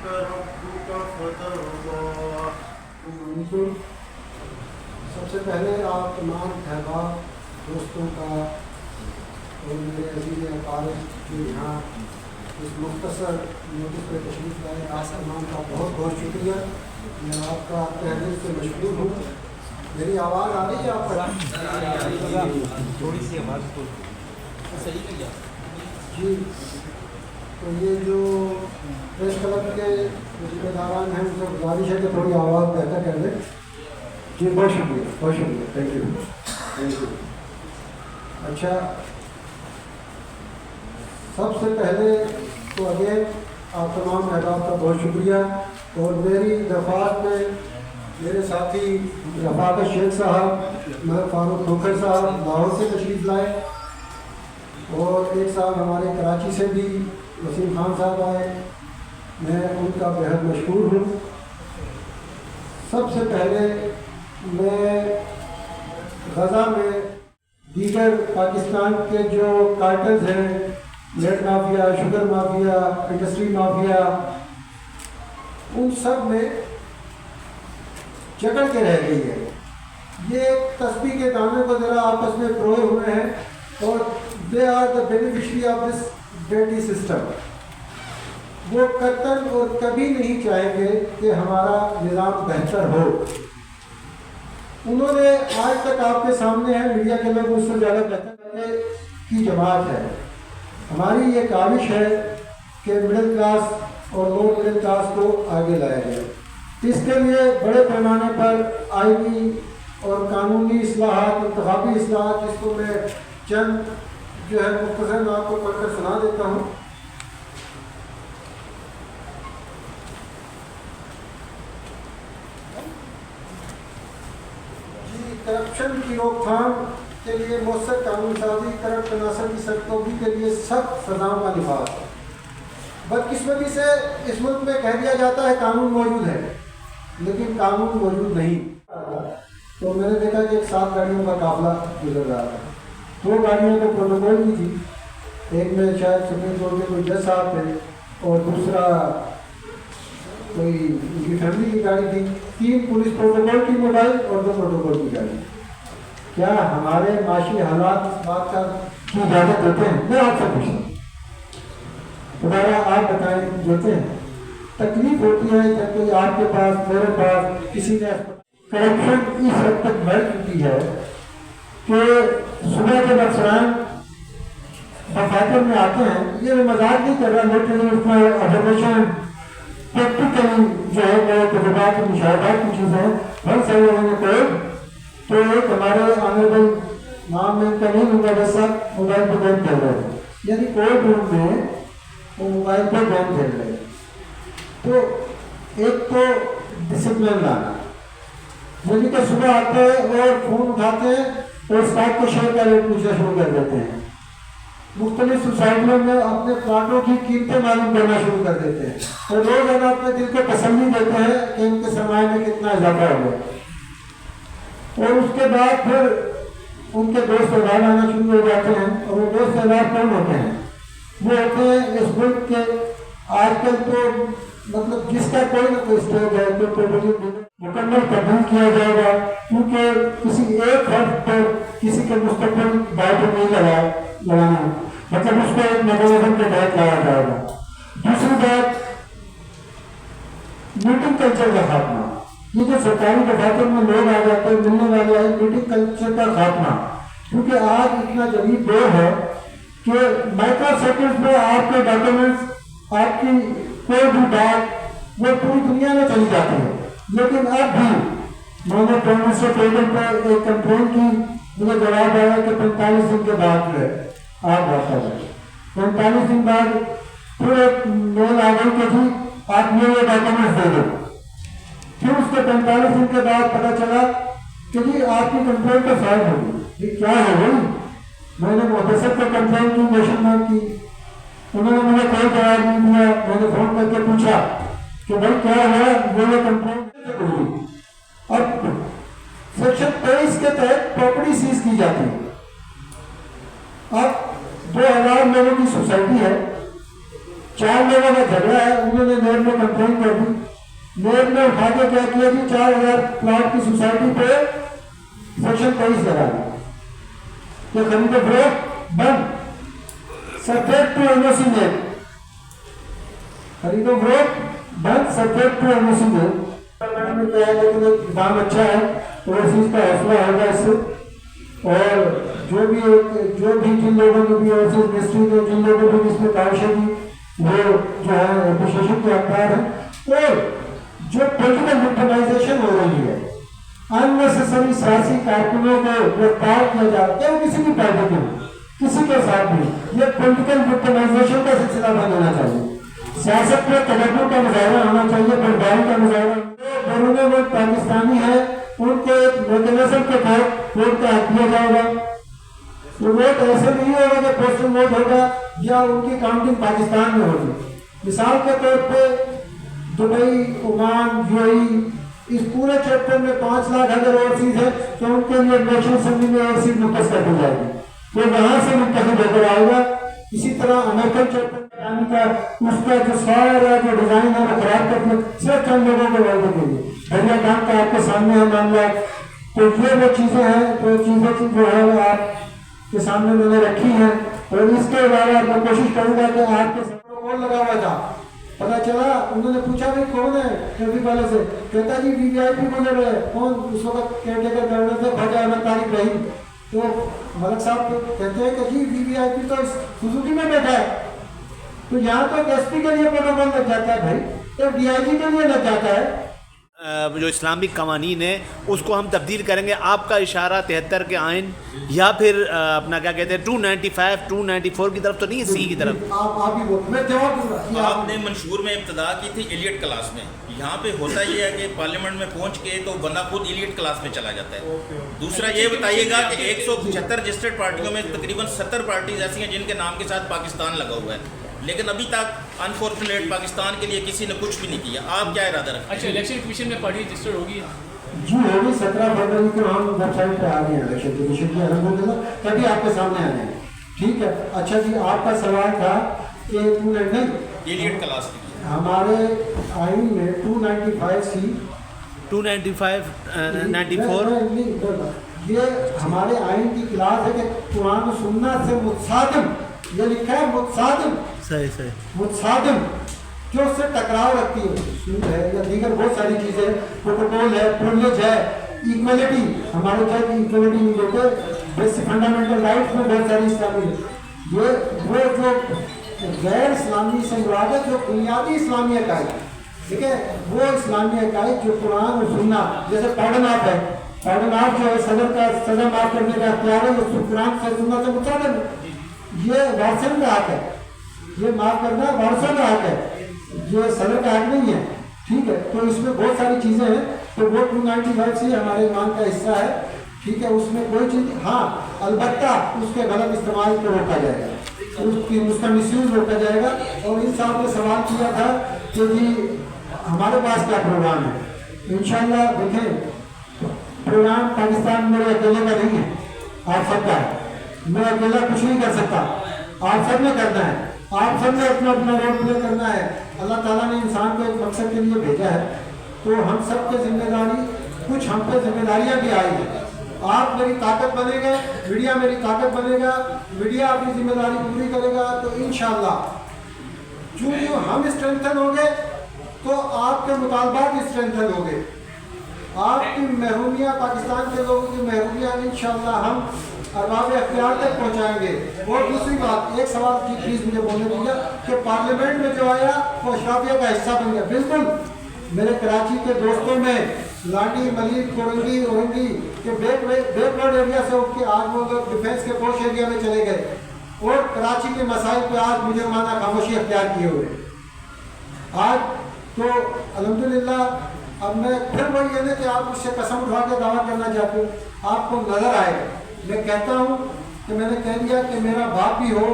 ربك فترضى. سب سے پہلے آپ تمام احباب دوستوں کا اور میرے عزیز اقارب جو یہاں اس مختصر نوٹس پہ تشریف لائے آپ تمام کا بہت بہت شکریہ. میں آپ کا تحریر سے مشغول ہوں. میری آواز آ رہی ہے آپ کو؟ تھوڑی سی آواز تو صحیح نہیں. جی تو یہ جو پریس کلب کے ذمہ داران ہیں ان سے گزارش ہے کہ تھوڑی آواز بہتر کر دیں. جی بہت شکریہ بہت شکریہ. Thank you. اچھا سب سے پہلے تو اگین آپ تمام احباب کا بہت شکریہ. اور میری درخواست میں میرے ساتھی رفاقت شیخ صاحب ملک فاروق کھوکھر صاحب لاہور سے تشریف لائے اور ایک صاحب ہمارے کراچی سے بھی وسیم خان صاحب آئے. میں ان کا بہت مشکور ہوں. سب سے پہلے میں غزہ میں دیگر پاکستان کے جو کارٹلز ہیں lead mafia sugar mafia industry mafia ان سب میں جکڑ کے رہ گئی ہے. یہ تسبیح کے دانے کو ذرا آپس میں پروئے ہوئے ہیں اور they are the beneficiary of this deity system. وہ قطعاً اور کبھی نہیں چاہیں گے کہ ہمارا نظام بہتر ہو. انہوں نے آج تک آپ کے سامنے ہے میڈیا کے لوگ اس سے زیادہ بہتر کرنے کی جماعت ہے. ہماری یہ کاوش ہے کہ مڈل کلاس اور لوور مڈل کلاس کو آگے لایا جائے. اس کے لیے بڑے پیمانے پر آئینی اور قانونی اصلاحات انتخابی اصلاحات جس کو میں چند جو ہے مختصر میں آپ کو پڑھ کر سنا دیتا ہوں. کرپشن کی روک تھام کے لیے مؤثر قانون سازی کرپٹ عناصر کی سرکوبی کے لیے سخت سزاؤں کا نفاذ. بدقسمتی سے اس ملک میں کہہ دیا جاتا ہے قانون موجود ہے لیکن قانون موجود نہیں. تو میں نے دیکھا کہ 7 گاڑیوں کا قافلہ گزر رہا تھا. 2 گاڑیوں کو پروٹوکول کی تھی. ایک میں شاید سپریم کورٹ کے کوئی جج صاحب تھے اور دوسرا کوئی ان کی فیملی کی گاڑی تھی. 3 پولیس پروٹوکول کی موبائل اور 2 پروٹوکول کی گاڑی. کیا ہمارے معاشی حالات اس بات کا کی اجازت دیتے ہیں؟ میں آپ سے پوچھتا ہوں دوبارہ آپ بتائیں دیتے ہیں؟ تکلیف ہوتی ہے جب کوئی آپ کے پاس میرے پاس کسی نے کرپشن اس حد تک بڑھ چکی ہے کہ صبح جب افسران دفاتر میں آتے ہیں یہ میں مذاق نہیں کر رہا لیکن اس میں آبزرویشن پریکٹیکلی جو ہے میرے تجربات اور مشاہدات کی چیزیں بہت سارے لوگوں نے کوئی تو ایک ہمارے آنریبل نام میں ان کا نہیں ہوگا بس سب موبائل پہ گیم کھیل رہے ہیں یعنی کورٹ روم میں وہ موبائل پہ گیم کھیل رہے ہیں. تو ایک تو ڈسپلن لانا یعنی کہ صبح آتے ہیں اور فون اٹھاتے ہیں اور اسٹاک کو شیئر کا ریٹ پوچھنا شروع کر دیتے ہیں. مختلف سوسائٹیوں میں اپنے پلاٹوں کی قیمتیں معلوم کرنا شروع کر دیتے ہیں اور روزانہ اپنے دل کو تسلی دیتے ہیں کہ ان کے سرمایہ میں کتنا اضافہ ہو گیا. اور اس کے بعد پھر ان کے دوست احباب آنا شروع ہو جاتے ہیں اور وہ دوست احباب کون ہوتے ہیں؟ وہ ہوتے ہیں اس ملک کے آج کل تو مطلب جس کا کوئی نہ کوئی اسٹیج ہے تو مکمل تبدیل کیا جائے گا کیونکہ کسی ایک فرد پر کسی کے مستقبل بات نہیں لگانا مطلب اس کو ایک میکانزم کے تحت لایا جائے گا. دوسری بات میٹنگ کلچر کا خاتمہ. یہ جو سرکاری دفاتر میں لوگ آ جاتے ہیں ملنے والے آئے میٹنگ کلچر کا خاتمہ کیونکہ آج اتنا جدید دور ہے کہ مائکرو سیکنڈز میں آپ کے ڈاکومنٹس آپ کی کوئی بھی بات وہ پوری دنیا میں چلی جاتی ہے. لیکن اب بھی میں نے پرائم منسٹر ٹیبل پر ایک کمپلین کی مجھے جواب آیا کہ 45 دن کے بعد جو ہے آپ واقع ہے. 45 دن بعد پھر ایک میل آ گئی کہ جی آپ یہ ڈاکومنٹس دے دو. پھر اس کے 45 دن کے بعد پتہ چلا کہ جی آپ کی کمپلین تو فائل ہوگی. یہ کیا ہے بھائی؟ میں نے محتسب کو کمپلین کی موشن مانگ کی. انہوں نے مجھے کوئی جواب نہیں دیا. میں نے فون کر کے پوچھا کہ بھائی کیا ہے وہ کمپلین ہوئی. اب سیکشن 23 کے تحت پراپرٹی سیز کی جاتی ہے. اب 2000 لوگوں کی سوسائٹی ہے 4 लोगों का झगड़ा है, उन्होंने मेयर में कंप्लेन कर दी। मेयर ने उठा के क्या किया जी, 4000 प्लॉट की सोसाइटी पे सेक्शन 23 लगा दिया कि खरीदो फरोख्त बंद, सब्जेक्ट टू एनओसी में, खरीदो फरोख्त बंद, सब्जेक्ट टू एनओसी में। लेकिन एक दाम अच्छा है, ओवरसीज का हौसला होगा इससे। और जो भी जिन लोगों ने भी ओवरसीज मिनिस्ट्री ने जिन लोगों ने इसमें काविशें दी, वो जो है एप्रिसिएशन के हकदार हैं। और जो पॉलिटिकल विक्टिमाइजेशन हो रही है, अननेसेसरी सियासी कारकुनों को गिरफ्तार किया जा रहा है, वो किसी भी पार्टी के किसी के साथ भी, ये पॉलिटिकल विक्टिमाइजेशन का सिलसिला बंद होना चाहिए। सियासत में तगड़ों का मुजाहरा होना चाहिए, बर्बादी का मुजाहरा। बैरून मुल्क पाकिस्तानी है, उनको एक मैकेनिज्म के तहत वोट का हक दिया जाएगा। तो वोट ऐसे नहीं होगा कि पोस्टल वोट होगा या उनकी काउंटिंग पाकिस्तान में होगी। मिसाल के तौर पे दुबई, ओमान, यूएई, इस पूरे चैप्टर में 5 लाख अगर ओवरसीज है तो उनके लिए नेशनल असेंबली में ओवरसीज मुंतखब कर दी जाएगी, तो वहां से मुंतखब होकर आएगा। इसी तरह अमेरिकन चैप्टर का उसका जो सारा जो डिजाइन है वो खराब करके सिर्फ चंद लोगों को वायदे देंगे। भैया काम का आपके सामने है मामला। तो ये वो चीजें हैं, जो चीजें जो है वो आपके सामने मैंने रखी हैं। और इसके अलावा मैं कोशिश करूंगा कि आपके सामने कौन लगा हुआ था, पता चला, उन्होंने पूछा भाई कौन है ट्रैफिक वाले से, कहता जी वीवीआईपी गुजर रहे हैं। कौन? उस वक्त केयरटेकर गवर्नर थे ख्वाजा अहमद तारिक रहीम। तो मलक साहब कहते हैं कि जी वीवीआईपी तो सुजुकी में बैठा है। तो यहाँ तो एसपी के लिए प्रोटोकॉल लग जाता है भाई, तो डीआईजी के लिए लग जाता है। जो इस्लामिक कवानीन है उसको हम तब्दील करेंगे। आपका इशारा 73 के आइन या फिर अपना क्या कहते हैं 295, 294 की तरफ तो नहीं है, सी की तरफ। आप ही बोलो, मैं जवाब दूंगा। आपने मंशूर में इब्तदा की थी एलियट क्लास में। यहाँ पे होता ये है कि पार्लियामेंट में पहुँच के तो बंदा खुद एलियट क्लास में चला जाता है। दूसरा ये बताइएगा कि 175 रजिस्टर्ड पार्टियों में तकरीबन 70 पार्टीज ऐसी हैं जिनके नाम के साथ पाकिस्तान लगा हुआ है, लेकिन अभी तक अनफॉर्चुनेट पाकिस्तान के लिए किसी ने कुछ भी नहीं किया। आप क्या इरादा रखते हैं? अच्छा, इलेक्शन कमीशन में पार्टी रजिस्टर्ड होगी जी, होगी 17 फरवरी को। हम वेबसाइट पे आ गए हैं इलेक्शन कमीशन की, अलहमदुलिल्लाह तभी आपके सामने आ गए हैं। ठीक है। अच्छा जी, आपका सवाल था कि एलियट क्लास की हमारे आइन में 295C 295, 94 ये हमारे आइन की क्लास है कि कुरान और सुन्नत से मुत्सादिम, ये लिखा है मुत्सादिम, सही मुत्सादिम, जो उससे टकराव रखती है या दीगर बहुत सारी चीज़ें, प्रोटोकॉल है, प्रिविलेज है, इक्वलिटी, हमारे क्या इक्वलिटी नहीं देते, बेसिक फंडामेंटल राइट्स में बहुत सारी इस्लामी, ये वो जो गैर इस्लामी से मुराद है जो बुनियादी इस्लामी अकायद, ठीक है, वो इस्लामी अकायद जो कुरान और सुन्नत, जैसे पार्डन ऑफ है, पार्डन ऑफ जो है सदर का सजा माफ करने का अख्तियार है, वो कुरान से सुन्नत से मुताबिक है। ये वारसन का हक है, ये माफ करना वारसों का हक है, ये सदर का हक नहीं है। ठीक है। तो इसमें बहुत सारी चीज़ें हैं, तो वो 295 से हमारे ईमान का हिस्सा है। ठीक है, उसमें कोई चीज़, हाँ अलबत्ता उसके गलत इस्तेमाल को रोका जाएगा, उसका मिसयूज रोका जाएगा। और इन साहब ने सवाल किया था कि जी हमारे पास क्या प्रोग्राम है। इंशाल्लाह देखें, प्रोग्राम पाकिस्तान मेरे अकेले का नहीं है, आप सबका है। मैं अकेला कुछ नहीं कर सकता, आप सब ने करना है, आप सब ने अपना अपना रोल प्ले करना है। अल्लाह ताला ने इंसान को एक मकसद के लिए भेजा है, तो हम सब के जिम्मेदारी, कुछ हम पे जिम्मेदारियाँ भी आई हैं। आप मेरी ताकत बनेगा, मीडिया मेरी ताकत बनेगा, मीडिया अपनी जिम्मेदारी पूरी करेगा, तो इंशाल्लाह जो हम स्ट्रेंथन होंगे तो आपके मुतालबात स्ट्रेंथन होंगे। आपकी महरूमियाँ, पाकिस्तान के लोगों की महरूमियाँ इंशाल्लाह हम अरबाब अख्तियार तक पहुँचाएंगे। और दूसरी बात, एक सवाल की प्लीज़ मुझे बोलने दीजिए कि पार्लियामेंट में जो आया वो अशराफिया का हिस्सा बन गया। बिल्कुल, मेरे कराची के दोस्तों में लाडी, मलिक, कोरंगी, औरंगी के बैकवर्ड एरिया से उठ के आज वो लोग डिफेंस के पोश एरिया में चले गए और कराची के मसाइल पे आज मुजरमाना खामोशी अख्तियार किए हुए। आज तो अल्हम्दुलिल्लाह अब मैं फिर वही है ना कि आप उससे कसम उठा के दावा करना चाहते हो, आपको नज़र आएगा। मैं कहता हूँ कि मैंने कह दिया कि मेरा बाप भी हो,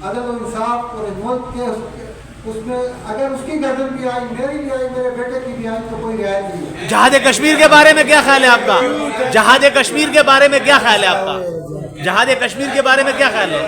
अदल और इंसाफ और मुल्क के उसमें अगर उसकी गर्दन भी आई, मेरी भी आई, मेरे बेटे की भी आई, तो कोई रियायत नहीं है। जहाद कश्मीर के बारे में क्या ख्याल है आपका? जहाद कश्मीर के बारे में क्या ख्याल है आपका? जहाद कश्मीर के बारे में क्या ख्याल है?